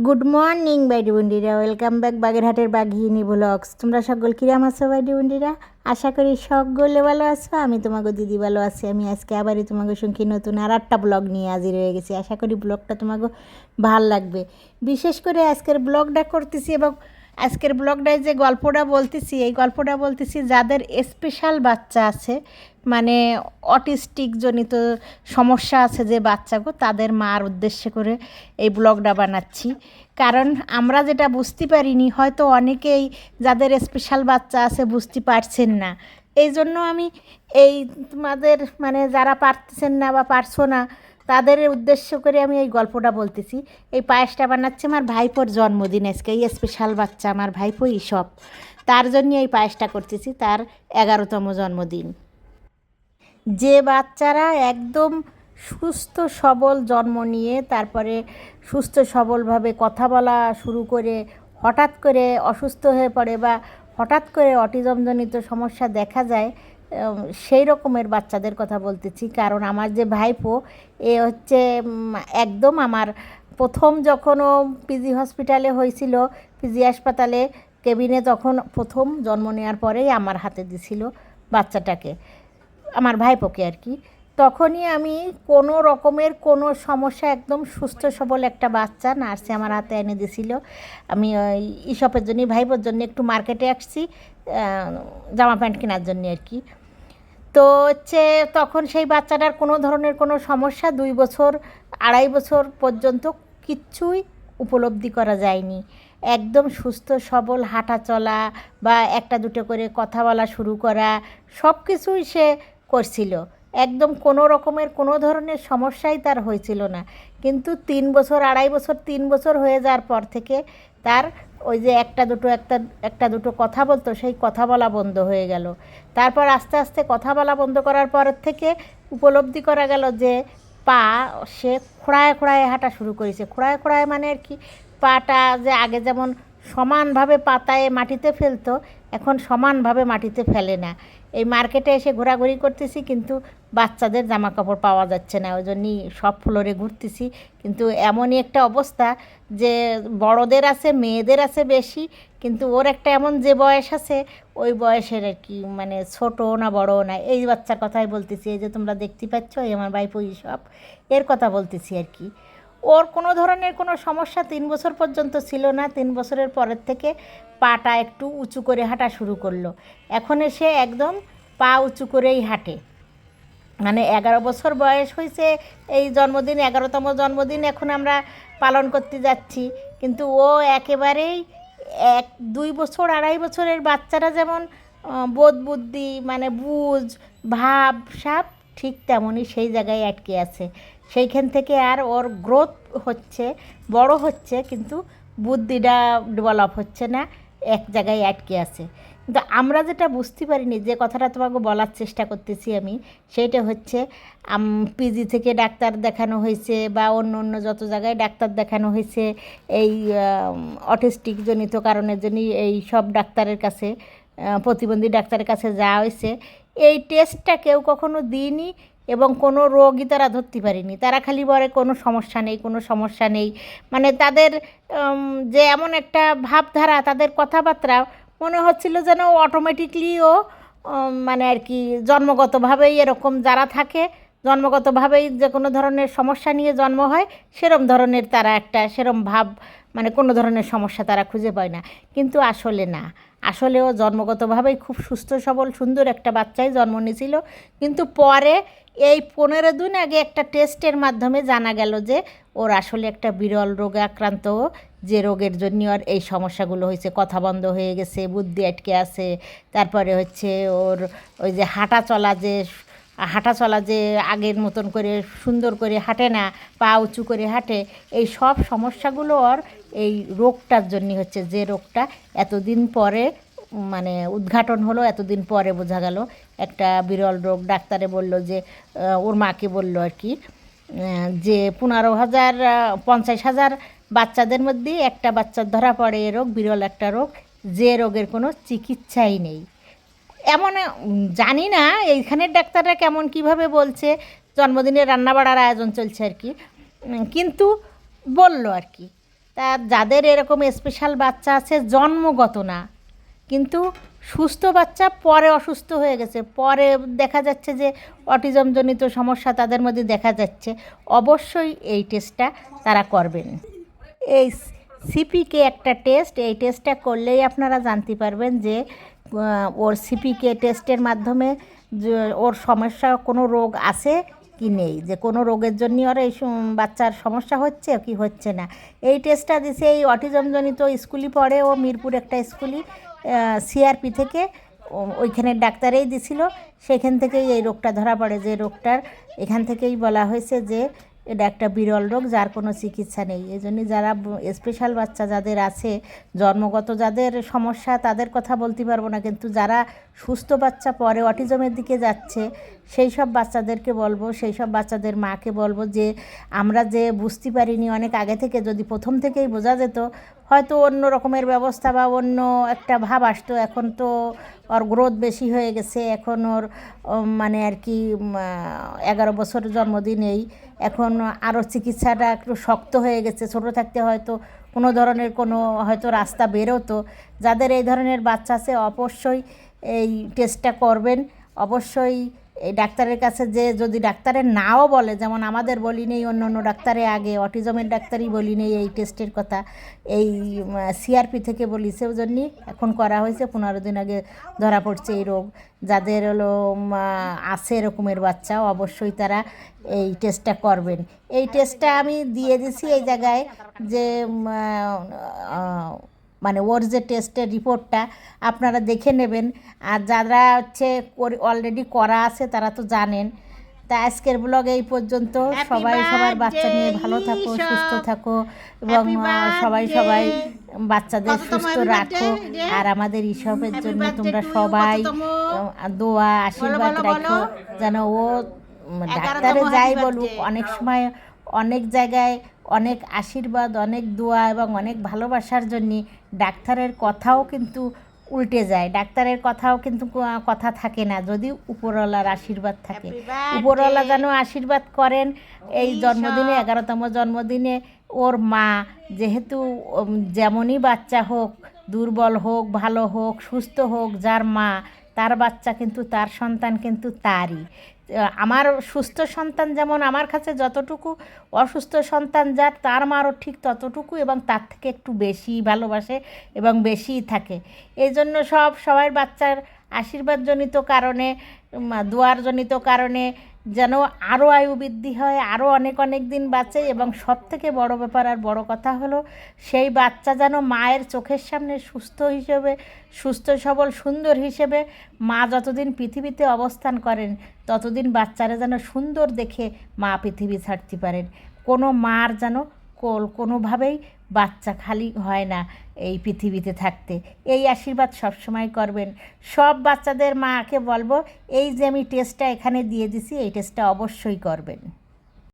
Good morning বাইডি বন্ডিরা, welcome back বাগেরহাটের বাঘিনী blogs. তোমরা সকল কিরাম আছো বাইডি বন্ডিরা? আশা করি সকলে ভালো আছো। আমি তোমাকে দিদি ভালো আছি। আমি আজকে আবারই তোমাকে সঙ্গে নতুন আর একটা ব্লগ নিয়ে হাজির হয়ে গেছি। আশা করি ব্লগটা তোমাকে ভাল লাগবে। বিশেষ করে আজকের ব্লগটা করতেছি এবং আজকের ব্লগটায় যে গল্পটা বলতেছি, এই গল্পটা বলতেছি যাদের স্পেশাল বাচ্চা আছে, মানে অটিস্টিক জনিত সমস্যা আছে যে বাচ্চাগো, তাদের মার উদ্দেশ্য করে এই ব্লগটা বানাচ্ছি। কারণ আমরা যেটা বুঝতে পারিনি, হয়তো অনেকেই যাদের স্পেশাল বাচ্চা আছে বুঝতে পারছেন না। এই জন্য আমি এই তোমাদের মানে যারা পারতেছেন না বা পারছো না তাদের উদ্দেশ্য করে আমি এই গল্পটা বলতেছি। এই পায়েসটা বানাচ্ছে আমার ভাইপোর জন্মদিন আজকে। এই স্পেশাল বাচ্চা আমার ভাইপো সব, তার জন্য এই পায়েসটা করতেছি। তার 11তম জন্মদিন। যে বাচ্চারা একদম সুস্থ সবল জন্ম নিয়ে তারপরে সুস্থ সবলভাবে কথা বলা শুরু করে হঠাৎ করে অসুস্থ হয়ে পড়ে বা হঠাৎ করে অটিজমজনিত সমস্যা দেখা যায়, সেই রকমের বাচ্চাদের কথা বলতেছি। কারণ আমার যে ভাইপো, এ হচ্ছে একদম আমার প্রথম যখন ও পিজি হসপিটালে হয়েছিল, পিজি হাসপাতালে কেবিনে, তখন প্রথম জন্ম নেওয়ার পরেই আমার হাতে দিছিল বাচ্চাটাকে, আমার ভাইপোকে আর কি। তখনই আমি কোনো রকমের কোনো সমস্যা, একদম সুস্থ সবল একটা বাচ্চা নার্সে আমার হাতে এনে দিয়েছিল। আমি ওই ইসপের জন্যই, ভাইপোর জন্য একটু মার্কেটে আসছি জামা প্যান্ট কেনার জন্য আর কি। তো হচ্ছে তখন সেই বাচ্চাটার কোনো ধরনের কোনো সমস্যা 2 বছর 2.5 বছর পর্যন্ত কিচ্ছুই উপলব্ধি করা যায়নি। একদম সুস্থ সবল হাঁটা চলা বা একটা দুটো করে কথা বলা শুরু করা, সব কিছুই সে করছিল। একদম কোনো রকমের কোনো ধরনের সমস্যাই তার হয়েছিল না। কিন্তু 3 বছর 2.5 বছর 3 বছর হয়ে যাওয়ার পর থেকে তার ওই যে একটা দুটো কথা বলতো, সেই কথা বলা বন্ধ হয়ে গেল। তারপর আস্তে আস্তে কথা বলা বন্ধ করার পর থেকে উপলব্ধি করা গেল যে পা সে খোঁড়ায় খোঁড়ায় হাঁটা শুরু করেছে। খোঁড়ায় খোঁড়ায় মানে আর কি, পাটা যে আগে যেমন সমানভাবে পাতায় মাটিতে ফেলতো, এখন সমানভাবে মাটিতে ফেলে না। এই মার্কেটে এসে ঘোরাঘুরি করতেছি, কিন্তু বাচ্চাদের জামা কাপড় পাওয়া যাচ্ছে না, ওই জন্যই সব ফ্লোরে ঘুরতেছি। কিন্তু এমনই একটা অবস্থা যে বড়দের আছে, মেয়েদের আছে বেশি, কিন্তু ওর একটা এমন যে বয়স আছে, ওই বয়সের আর কি, মানে ছোটো না বড় না, এই বাচ্চার কথাই বলতেছি। এই যে তোমরা দেখতে পাচ্ছ, এই আমার ভাইপো সব, এর কথা বলতেছি আর কি। ওর কোনো ধরনের কোনো সমস্যা 3 বছর পর্যন্ত ছিল না। 3 বছরের পরের থেকে পাটা একটু উঁচু করে হাঁটা শুরু করলো। এখন সে একদম পা উঁচু করেই হাঁটে। মানে 11 বছর বয়স হয়েছে, এই জন্মদিন 11তম জন্মদিন এখন আমরা পালন করতে যাচ্ছি। কিন্তু ও একেবারেই 2 বছর 2.5 বছরের বাচ্চারা যেমন বোধ বুদ্ধি মানে বুঝ ভাব সব ঠিক তেমনই সেই জায়গায় আটকে আছে। সেইখান থেকে আর ওর গ্রোথ হচ্ছে, বড় হচ্ছে, কিন্তু বুদ্ধিটা ডেভেলপ হচ্ছে না, এক জায়গায় আটকে আছে। কিন্তু আমরা যেটা বুঝতে পারিনি, যে কথাটা তোমাকে বলার চেষ্টা করতেছি আমি, সেইটা হচ্ছে পিজি থেকে ডাক্তার দেখানো হয়েছে বা অন্য অন্য যত জায়গায় ডাক্তার দেখানো হয়েছে, এই অটিস্টিক জনিত কারণের জন্য এই সব ডাক্তারের কাছে, প্রতিবন্ধী ডাক্তারের কাছে যাওয়া হয়েছে। এই টেস্টটা কেউ কখনো দিইনি এবং কোনো রোগই তারা ধরতে পারেনি। তারা খালি বলে কোনো সমস্যা নেই, কোনো সমস্যা নেই। মানে তাদের যে এমন একটা ভাবধারা, তাদের কথাবার্তা মনে হচ্ছিল যেন অটোমেটিকলিও মানে আর কি জন্মগতভাবেই এরকম যারা থাকে, জন্মগতভাবেই যে কোনো ধরনের সমস্যা নিয়ে জন্ম হয়, সেরম ধরনের তারা একটা সেরম ভাব, মানে কোনো ধরনের সমস্যা তারা খুঁজে পায় না। কিন্তু আসলে না, আসলেও জন্মগতভাবেই খুব সুস্থ সবল সুন্দর একটা বাচ্চাই জন্ম নিয়েছিল। কিন্তু পরে এই 15 দিন আগে একটা টেস্টের মাধ্যমে জানা গেল যে ওর আসলে একটা বিরল রোগে আক্রান্ত, যে রোগের জন্য ওর এই সমস্যাগুলো হয়েছে। কথা বন্ধ হয়ে গেছে, বুদ্ধি আটকে আছে, তারপরে হচ্ছে ওর ওই যে হাঁটা চলা যে আগের মতন করে সুন্দর করে হাঁটে না, পা উঁচু করে হাঁটে, এই সব সমস্যাগুলো ওর এই রোগটার জন্য হচ্ছে। যে রোগটা এতদিন পরে মানে উদ্ঘাটন হলো, এতদিন পরে বোঝা গেল একটা বিরল রোগ। ডাক্তারে বলল যে, ওর মাকে বলল আর কি, যে 15,000 50,000 বাচ্চাদের মধ্যে একটা বাচ্চার ধরা পড়ে এ রোগ, বিরল একটা রোগ, যে রোগের কোনো চিকিৎসাই নেই। এমন জানি না এইখানের ডাক্তাররা কেমন কিভাবে বলছে, জন্মদিনের রান্না বাড়ার আয়োজন চলছে আর কি, কিন্তু বলল আর কি। তা যাদের এরকম স্পেশাল বাচ্চা আছে জন্মগত না, কিন্তু সুস্থ বাচ্চা পরে অসুস্থ হয়ে গেছে, পরে দেখা যাচ্ছে যে অটিজমজনিত সমস্যা তাদের মধ্যে দেখা যাচ্ছে, অবশ্যই এই টেস্টটা তারা করবেন। এই সিপিকে একটা টেস্ট, এই টেস্টটা করলেই আপনারা জানতে পারবেন যে ওর সিপিকে টেস্টের মাধ্যমে যে ওর সমস্যা কোনো রোগ আছে কি নেই, যে কোনো রোগের জন্য ওর এই বাচ্চার সমস্যা হচ্ছে কি হচ্ছে না। এই টেস্টটা দিছে এই অটিজমজনিত স্কুলই পড়ে, ও মিরপুর একটা স্কুলই সিআরপি থেকে ওইখানের ডাক্তারেই দিছিল, সেখান থেকেই এই রোগটা ধরা পড়ে, যে রোগটার এখান থেকেই বলা হয়েছে যে এটা একটা বিরল রোগ যার কোনো চিকিৎসা নেই। এই জন্যই যারা স্পেশাল বাচ্চা যাদের আছে জন্মগত যাদের সমস্যা তাদের কথা বলতে পারবো না, কিন্তু যারা সুস্থ বাচ্চা পরে অটিজমের দিকে যাচ্ছে সেই সব বাচ্চাদেরকে বলবো, সেই সব বাচ্চাদের মাকে বলবো যে আমরা যে বুঝতে পারিনি অনেক আগে থেকে, যদি প্রথম থেকেই বোঝা যেত হয়তো অন্য রকমের ব্যবস্থা বা অন্য একটা ভাব আসতো। এখন তো ওর গ্রোথ বেশি হয়ে গেছে, এখন ওর মানে আর কি 11 বছর জন্মদিনেই এখন আরও চিকিৎসাটা একটু শক্ত হয়ে গেছে। ছোটো থাকতে হয়তো কোনো ধরনের কোনো হয়তো রাস্তা বেরোতো। যাদের এই ধরনের বাচ্চা আছে অবশ্যই এই টেস্টটা করবেন, অবশ্যই এই ডাক্তারের কাছে, যে যদি ডাক্তারের নাও বলে, যেমন আমাদের বলি নেই অন্য অন্য ডাক্তারে, আগে অটিজমের ডাক্তারই বলি নেই এই টেস্টের কথা, এই সিআরপি থেকে বলি, সেই জন্যই এখন করা হয়েছে। 15 দিন আগে ধরা পড়ছে এই রোগ। যাদের হলো আছে এরকমের বাচ্চা অবশ্যই তারা এই টেস্টটা করবেন। এই টেস্টটা আমি দিয়ে দিছি এই জায়গায় যে মানে ওর যে টেস্টের রিপোর্টটা আপনারা দেখে নেবেন, আর যারা হচ্ছে অলরেডি করা আছে তারা তো জানেন। তা আজকের ব্লগ এই পর্যন্ত। সবাই সবার বাচ্চা নিয়ে ভালো থাকো, সুস্থ থাকো, এবং সবাই বাচ্চাদের সুস্থ রাখো। আর আমাদের ইসবের জন্য তোমরা সবাই দোয়া আশীর্বাদ রাখো, যেন ও ডাক্তারে যাই বলুক, অনেক সময় অনেক জায়গায় অনেক আশীর্বাদ, অনেক দোয়া এবং অনেক ভালোবাসার জন্যে ডাক্তারের কথাও কিন্তু উল্টে যায়, ডাক্তারের কথাও কিন্তু কথা থাকে না যদি উপরওয়ালার আশীর্বাদ থাকে। উপরওয়ালা যেন আশীর্বাদ করেন এই জন্মদিনে, 11তম জন্মদিনে ওর মা, যেহেতু যেমনই বাচ্চা হোক, দুর্বল হোক, ভালো হোক, সুস্থ হোক, যার মা তার বাচ্চা কিন্তু তার সন্তান কিন্তু তারই। আমার সুস্থ সন্তান যেমন আমার কাছে যতটুকু, অসুস্থ সন্তান যার তার মারও ঠিক ততটুকু এবং তার থেকে একটু বেশি ভালোবাসে এবং বেশিই থাকে। এই জন্য সবাই বাচ্চার আশীর্বাদজনিত কারণে, দোয়ারজনিত কারণে যেন আরও আয়ু বৃদ্ধি হয়, আরও অনেক অনেক দিন বাঁচে, এবং সবথেকে বড় ব্যাপার আর বড় কথা হলো সেই বাচ্চা যেন মায়ের চোখের সামনে সুস্থ হিসেবে, সুস্থ সবল সুন্দর হিসেবে মা যতদিন পৃথিবীতে অবস্থান করেন ততদিন বাচ্চারা যেন সুন্দর দেখে মা পৃথিবী ছাড়তে পারেন। কোনো মার যেন কোনোভাবেই বাচ্চা খালি হয় না এই পৃথিবীতে থাকতে। এই আশীর্বাদ সবসময় করবেন। সব বাচ্চাদের মাকে বলবো এই যে আমি টেস্টটা এখানে দিয়ে দিছি এই টেস্টটা অবশ্যই করবেন।